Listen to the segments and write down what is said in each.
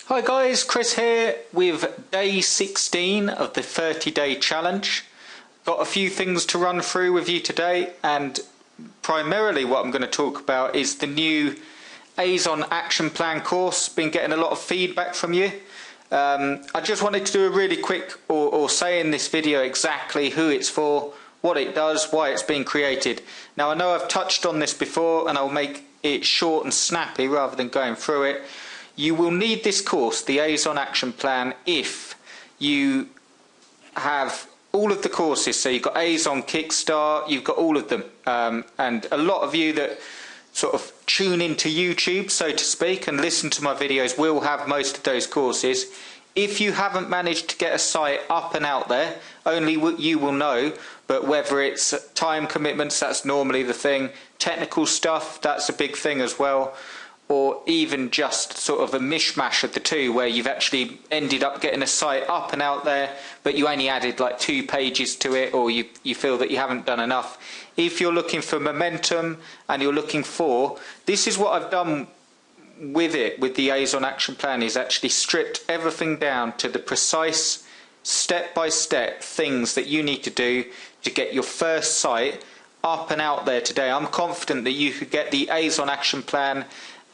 Hi guys, Chris here with day 16 of the 30-day challenge. Got a few things to run through with you today, and primarily what I'm going to talk about is the new Azon action plan course. Been getting a lot of feedback from you. I just wanted to do a really quick or say in this video exactly who it's for, what it does, why it's been created. Now I know I've touched on this before and I'll make it short and snappy rather than going through it. You will need this course, the Azon Action Plan, if you have all of the courses. So you've got Azon Kickstart, you've got all of them. And a lot of you that sort of tune into YouTube, so to speak, and listen to my videos will have most of those courses. If you haven't managed to get a site up and out there, only you will know, but whether it's time commitments, that's normally the thing, technical stuff, that's a big thing as well, or even just sort of a mishmash of the two where you've actually ended up getting a site up and out there but you only added like 2 pages to it, or you feel that you haven't done enough. If you're looking for momentum and you're looking for, this is what I've done with it, with the Azon Action Plan, is actually stripped everything down to the precise step-by-step things that you need to do to get your first site up and out there today. I'm confident that you could get the Azon Action Plan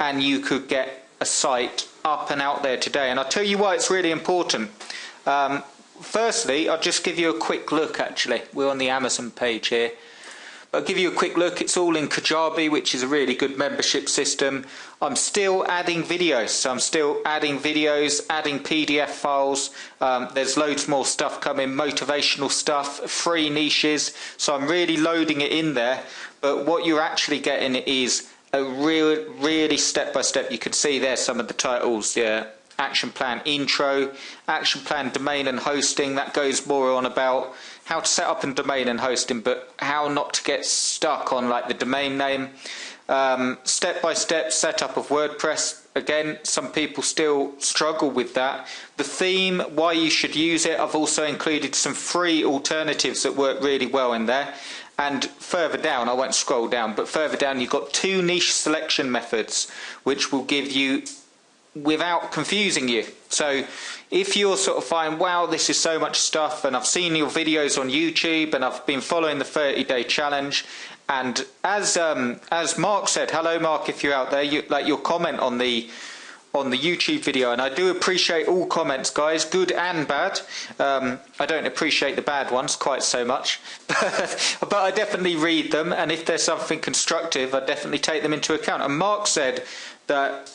and you could get a site up and out there today. And I'll tell you why it's really important. Firstly, I'll just give you a quick look. Actually, we're on the Amazon page here. But I'll give you a quick look. It's all in Kajabi, which is a really good membership system. I'm still adding videos. So I'm still adding videos, adding PDF files. There's loads more stuff coming, motivational stuff, free niches. So I'm really loading it in there. But what you're actually getting is a really step-by-step. You can see there some of the titles. Yeah, Action Plan Intro, Action Plan Domain and Hosting. That goes more on about how to set up a domain and hosting, but how not to get stuck on like the domain name. Step-by-step setup of WordPress. Again, some people still struggle with that. The theme, why you should use it. I've also included some free alternatives that work really well in there. And further down, I won't scroll down, but further down you've got 2 niche selection methods which will give you, without confusing you. So if you're sort of finding, wow, this is so much stuff, and I've seen your videos on YouTube and I've been following the 30-day challenge, and as Mark said, hello Mark if you're out there, like your comment on the YouTube video, and I do appreciate all comments guys, good and bad. I don't appreciate the bad ones quite so much, but I definitely read them, and if there's something constructive I definitely take them into account. And Mark said that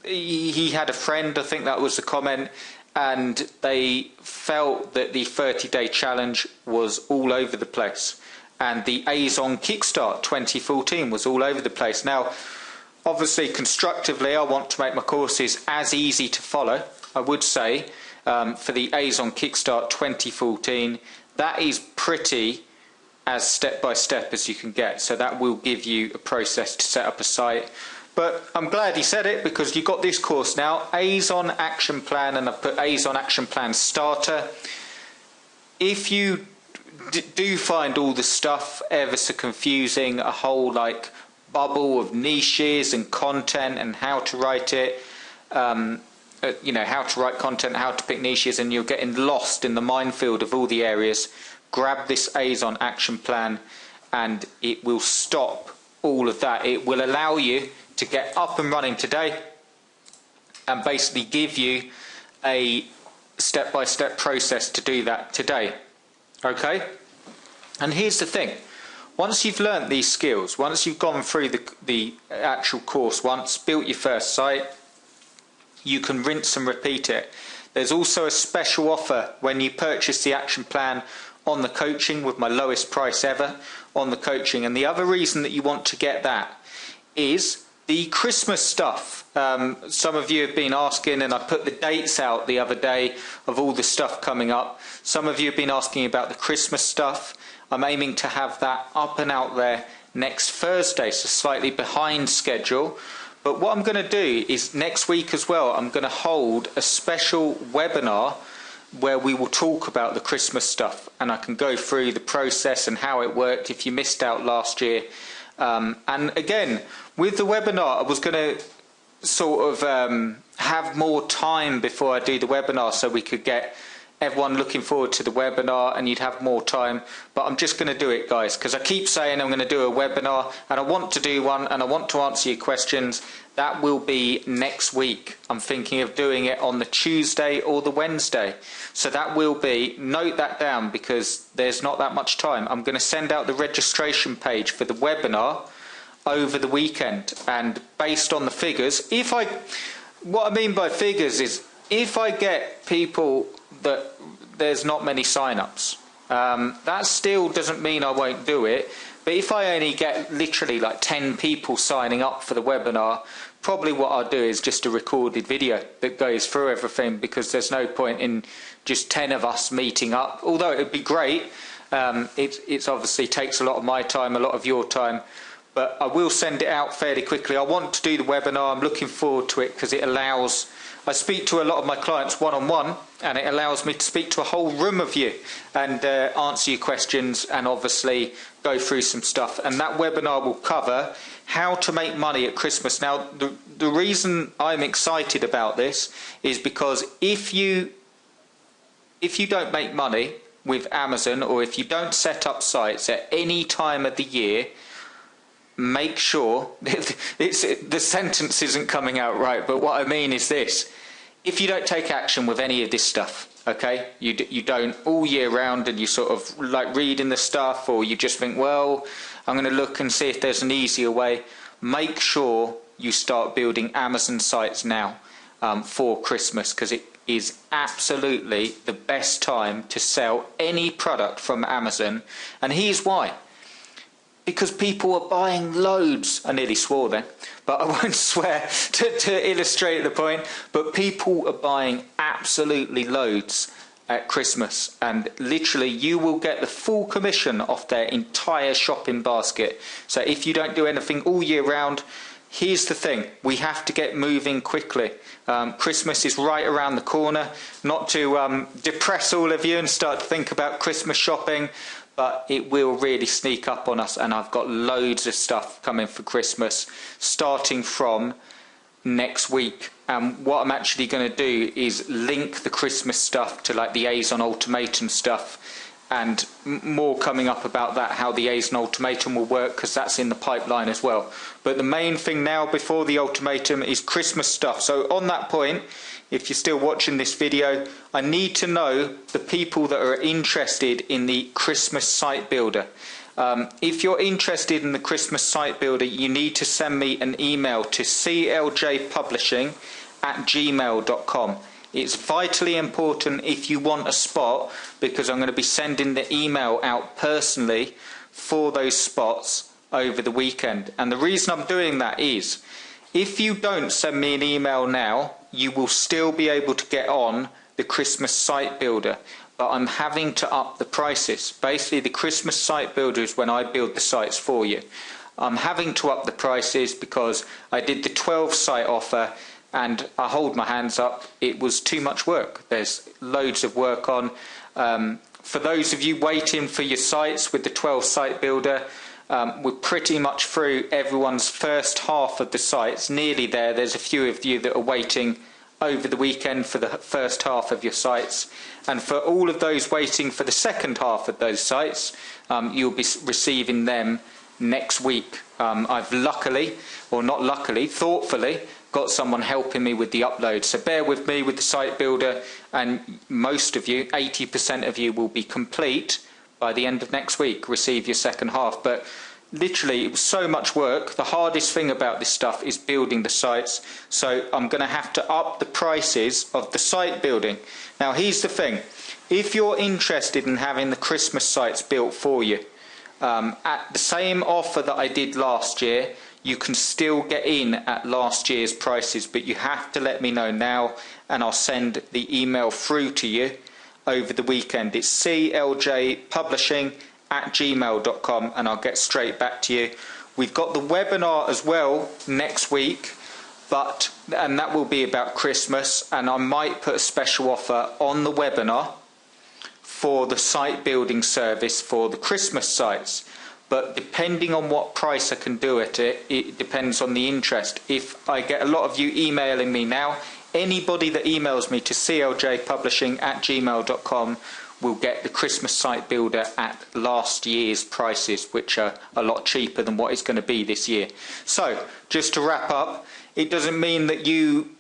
he had a friend, I think that was the comment, and they felt that the 30-day challenge was all over the place, and the Azon Kickstart 2014 was all over the place. Now obviously, constructively, I want to make my courses as easy to follow. I would say for the Azon Kickstart 2014, that is pretty as step-by-step as you can get. So that will give you a process to set up a site. But I'm glad he said it, because you've got this course now, Azon Action Plan, and I've put Azon Action Plan Starter. If you do find all the stuff ever so confusing, a whole like bubble of niches and content and how to write it, you know, how to write content, how to pick niches, and you're getting lost in the minefield of all the areas, grab this Azon Action Plan and it will stop all of that. It will allow you to get up and running today and basically give you a step-by-step process to do that today. Okay? And here's the thing. Once you've learnt these skills, once you've gone through the actual course once, built your first site, you can rinse and repeat it. There's also a special offer when you purchase the action plan on the coaching, with my lowest price ever on the coaching. And the other reason that you want to get that is the Christmas stuff. Some of you have been asking, and I put the dates out the other day of all the stuff coming up. Some of you have been asking about the Christmas stuff. I'm aiming to have that up and out there next Thursday, so slightly behind schedule. But what I'm going to do is next week as well, I'm going to hold a special webinar where we will talk about the Christmas stuff, and I can go through the process and how it worked if you missed out last year. And again, with the webinar, I was going to sort of have more time before I do the webinar so we could get everyone looking forward to the webinar and you'd have more time. But I'm just going to do it, guys, because I keep saying I'm going to do a webinar and I want to do one and I want to answer your questions. That will be next week. I'm thinking of doing it on the Tuesday or the Wednesday. So that will be, note that down because there's not that much time. I'm going to send out the registration page for the webinar over the weekend, and based on the figures, what I mean by figures is if I get people that there's not many sign-ups, that still doesn't mean I won't do it. But if I only get literally like 10 people signing up for the webinar, probably what I'll do is just a recorded video that goes through everything, because there's no point in just 10 of us meeting up. Although it would be great, it obviously takes a lot of my time, a lot of your time. But I will send it out fairly quickly. I want to do the webinar. I'm looking forward to it because it allows, I speak to a lot of my clients one-on-one, and it allows me to speak to a whole room of you and answer your questions and obviously go through some stuff. And that webinar will cover how to make money at Christmas. Now, the reason I'm excited about this is because if you don't make money with Amazon, or if you don't set up sites at any time of the year, make sure, the sentence isn't coming out right, but what I mean is this: if you don't take action with any of this stuff, okay, you don't all year round, and you sort of like reading the stuff, or you just think, well, I'm going to look and see if there's an easier way, make sure you start building Amazon sites now for Christmas, because it is absolutely the best time to sell any product from Amazon. And here's why: because people are buying loads. I nearly swore then, but I won't swear to illustrate the point. But people are buying absolutely loads at Christmas, and literally you will get the full commission off their entire shopping basket. So if you don't do anything all year round, here's the thing: we have to get moving quickly. Christmas is right around the corner. Not to depress all of you and start to think about Christmas shopping, but it will really sneak up on us, and I've got loads of stuff coming for Christmas starting from next week. And what I'm actually going to do is link the Christmas stuff to like the Azon Ultimatum stuff, and more coming up about that, how the Azon Ultimatum will work, because that's in the pipeline as well. But the main thing now before the Ultimatum is Christmas stuff. So on that point, if you're still watching this video, I need to know the people that are interested in the Christmas site builder. If you're interested in the Christmas site builder, you need to send me an email to cljpublishing@gmail.com. It's vitally important if you want a spot, because I'm going to be sending the email out personally for those spots over the weekend. And the reason I'm doing that is, if you don't send me an email now, you will still be able to get on the Christmas site builder, but I'm having to up the prices. Basically, the Christmas site builder is when I build the sites for you. I'm having to up the prices because I did the 12 site offer, and I hold my hands up, it was too much work. There's loads of work on. For those of you waiting for your sites with the 12 site builder, we're pretty much through everyone's first half of the sites, nearly there. There's a few of you that are waiting over the weekend for the first half of your sites, and for all of those waiting for the second half of those sites, you'll be receiving them next week. I've luckily, or not luckily, thoughtfully got someone helping me with the upload, so bear with me with the site builder, and most of you, 80% of you, will be complete by the end of next week, receive your second half. But literally, it was so much work. The hardest thing about this stuff is building the sites, so I'm going to have to up the prices of the site building. Now here's the thing: if you're interested in having the Christmas sites built for you, at the same offer that I did last year, you can still get in at last year's prices, but you have to let me know now, and I'll send the email through to you over the weekend. It's cljpublishing@gmail.com, and I'll get straight back to you. We've got the webinar as well next week, and that will be about Christmas, and I might put a special offer on the webinar for the site building service for the Christmas sites. But depending on what price I can do it depends on the interest. If I get a lot of you emailing me now, Anybody that emails me to cljpublishing@gmail.com will get the Christmas site builder at last year's prices, which are a lot cheaper than what it's going to be this year. So, just to wrap up, it doesn't mean that you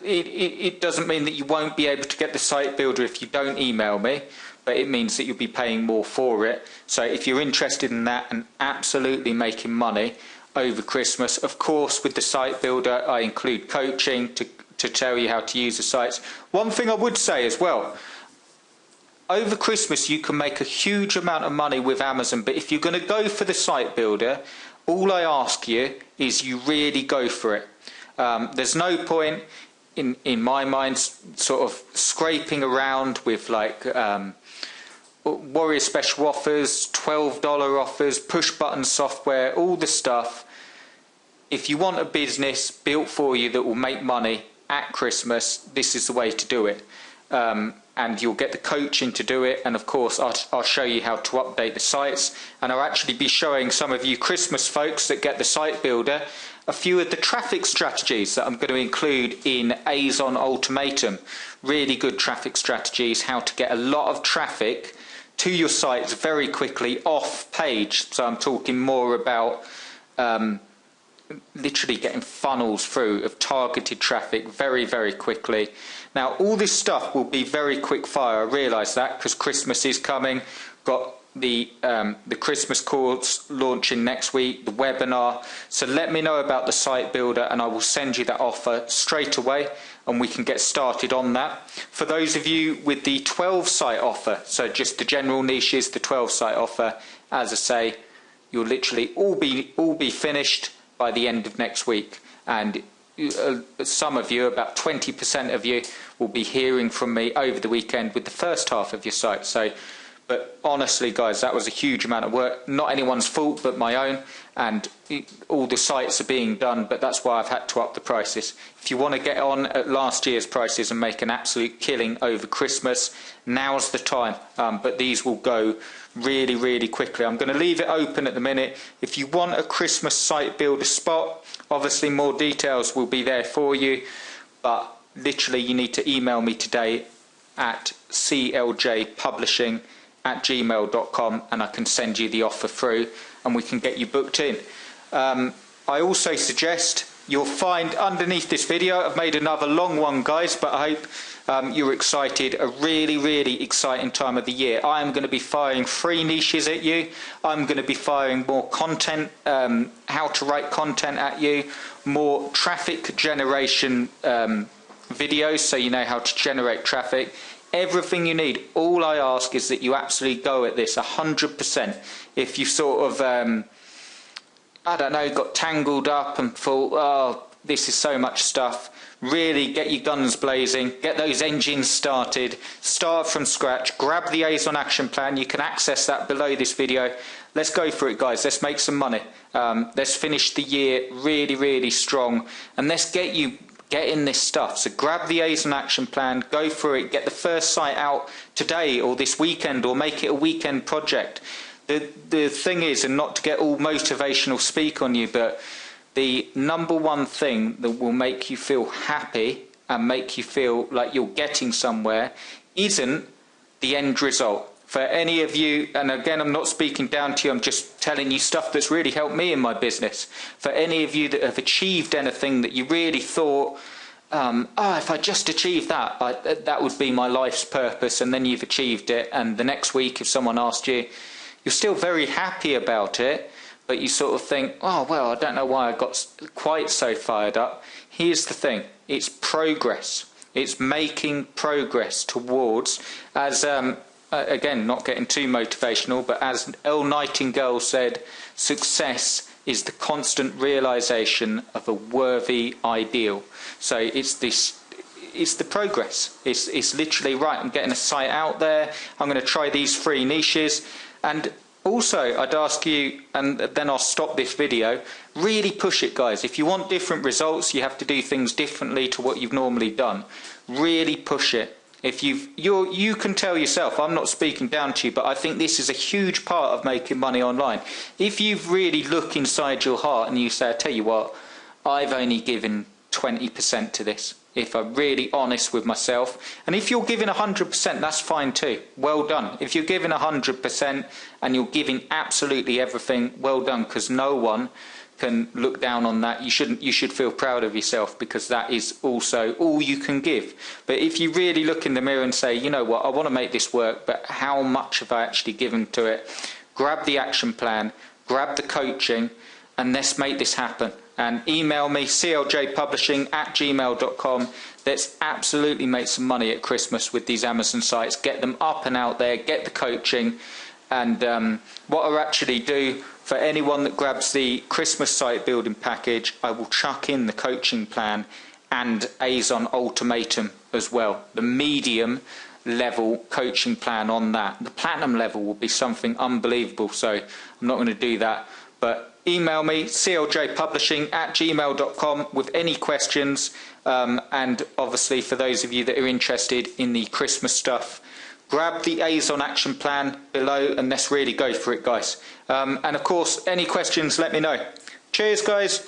it doesn't mean that you won't be able to get the site builder if you don't email me, but it means that you'll be paying more for it. So if you're interested in that and absolutely making money over Christmas, of course with the site builder I include coaching to tell you how to use the sites. One thing I would say as well, over Christmas you can make a huge amount of money with Amazon, but if you're going to go for the site builder, all I ask you is you really go for it. There's no point in my mind sort of scraping around with like Warrior Special offers, $12 offers, push button software, all the stuff. If you want a business built for you that will make money at Christmas, this is the way to do it. And you'll get the coaching to do it, and of course I'll show you how to update the sites, and I'll actually be showing some of you Christmas folks that get the site builder a few of the traffic strategies that I'm going to include in Azon Ultimatum. Really good traffic strategies, how to get a lot of traffic to your sites very quickly off page. So I'm talking more about literally getting funnels through of targeted traffic very, very quickly. Now all this stuff will be very quick fire, I realise that, because Christmas is coming. Got the Christmas course launching next week, the webinar. So let me know about the site builder and I will send you that offer straight away and we can get started on that. For those of you with the 12 site offer, so just the general niches, the 12 site offer, as I say, you'll literally all be finished by the end of next week, and some of you, about 20% of you, will be hearing from me over the weekend with the first half of your site. So, but honestly guys, that was a huge amount of work, not anyone's fault but my own, and all the sites are being done, but that's why I've had to up the prices. If you want to get on at last year's prices and make an absolute killing over Christmas, now's the time, but these will go really, really quickly. I'm going to leave it open at the minute. If you want a Christmas site builder spot, obviously more details will be there for you, but literally you need to email me today at cljpublishing@gmail.com and I can send you the offer through and we can get you booked in. I also suggest you'll find underneath this video, I've made another long one guys, but I hope you're excited. A really, really exciting time of the year. I am going to be firing free niches at you. I'm going to be firing more content, how to write content at you, more traffic generation videos so you know how to generate traffic. Everything you need. All I ask is that you absolutely go at this 100%. If you sort of I don't know, got tangled up and thought, oh, this is so much stuff, really get your guns blazing, get those engines started, start from scratch, grab the Azon action plan. You can access that below this video. Let's go for it guys, let's make some money. Let's finish the year really, really strong, and let's get in this stuff. So grab the Azon action plan, go for it, get the first site out today or this weekend, or make it a weekend project. The thing is, and not to get all motivational speak on you, but the number one thing that will make you feel happy and make you feel like you're getting somewhere isn't the end result. For any of you, and again I'm not speaking down to you, I'm just telling you stuff that's really helped me in my business. For any of you that have achieved anything that you really thought, if I just achieved that, that would be my life's purpose, and then you've achieved it, and the next week if someone asked you, you're still very happy about it, but you sort of think, oh well, I don't know why I got quite so fired up. Here's the thing, it's progress. It's making progress towards, as again, not getting too motivational, but as Elle Nightingale said, success is the constant realization of a worthy ideal. So it's the progress. It's literally, right, I'm getting a site out there, I'm going to try these 3 niches. And also I'd ask you, and then I'll stop this video, really push it guys. If you want different results, you have to do things differently to what you've normally done. Really push it. If you can tell yourself, I'm not speaking down to you, but I think this is a huge part of making money online. If you've really look inside your heart and you say, I tell you what, I've only given 20% to this. if I'm really honest with myself. And if you're giving 100%, that's fine too. Well done. If you're giving 100% and you're giving absolutely everything, well done, because no one can look down on that. You should feel proud of yourself, because that is also all you can give. But if you really look in the mirror and say, you know what, I want to make this work, but how much have I actually given to it? Grab the action plan, grab the coaching, and let's make this happen. And email me, cljpublishing@gmail.com. Let's absolutely make some money at Christmas with these Amazon sites. Get them up and out there, get the coaching. And what I'll actually do for anyone that grabs the Christmas site building package, I will chuck in the coaching plan and Azon Ultimatum as well. The medium level coaching plan on that. The platinum level will be something unbelievable, so I'm not going to do that. But email me, cljpublishing@gmail.com, with any questions. And obviously for those of you that are interested in the Christmas stuff, grab the Azon action plan below and let's really go for it, guys. And of course, any questions, let me know. Cheers, guys.